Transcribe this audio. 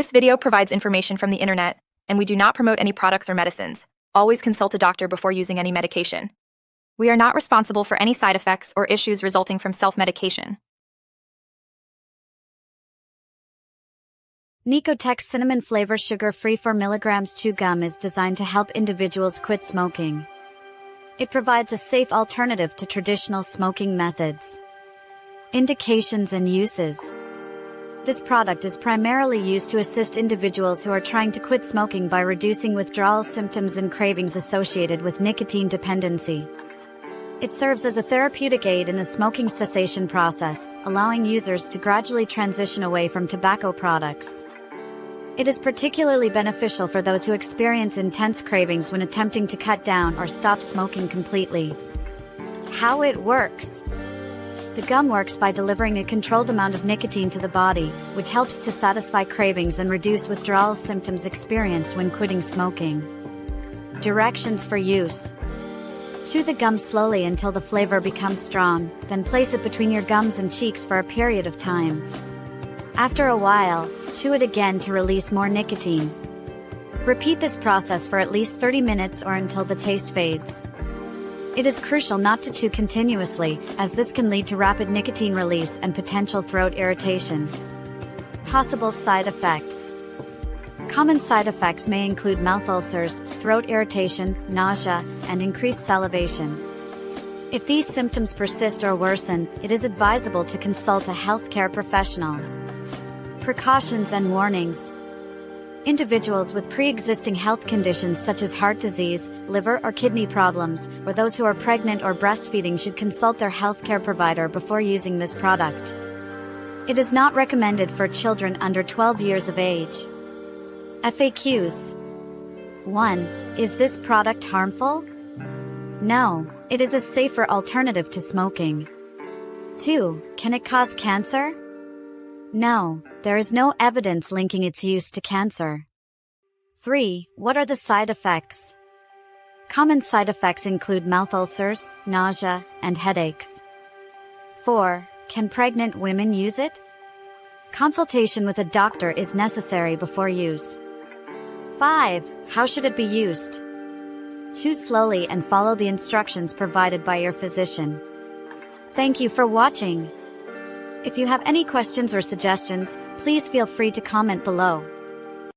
This video provides information from the internet, and we do not promote any products or medicines. Always consult a doctor before using any medication. We are not responsible for any side effects or issues resulting from self-medication. Nicotex Cinnamon Flavour Sugar Free 4 mg chew gum is designed to help individuals quit smoking. It provides a safe alternative to traditional smoking methods. Indications and uses. This product is primarily used to assist individuals who are trying to quit smoking by reducing withdrawal symptoms and cravings associated with nicotine dependency. It serves as a therapeutic aid in the smoking cessation process, allowing users to gradually transition away from tobacco products. It is particularly beneficial for those who experience intense cravings when attempting to cut down or stop smoking completely. How it works. The gum works by delivering a controlled amount of nicotine to the body, which helps to satisfy cravings and reduce withdrawal symptoms experienced when quitting smoking. Directions for use. Chew the gum slowly until the flavor becomes strong, then place it between your gums and cheeks for a period of time. After a while, chew it again to release more nicotine. Repeat this process for at least 30 minutes or until the taste fades. It is crucial not to chew continuously, as this can lead to rapid nicotine release and potential throat irritation. Possible side effects. Common side effects may include mouth ulcers, throat irritation, nausea, and increased salivation. If these symptoms persist or worsen, it is advisable to consult a healthcare professional. Precautions and warnings. Individuals with pre-existing health conditions such as heart disease, liver or kidney problems, or those who are pregnant or breastfeeding should consult their healthcare provider before using this product. It is not recommended for children under 12 years of age. FAQs. 1. Is this product harmful? No, it is a safer alternative to smoking. 2. Can it cause cancer? No, there is no evidence linking its use to cancer. 3. What are the side effects? Common side effects include mouth ulcers, nausea, and headaches. 4. Can pregnant women use it? Consultation with a doctor is necessary before use. 5. How should it be used? Chew slowly and follow the instructions provided by your physician. Thank you for watching. If you have any questions or suggestions, please feel free to comment below.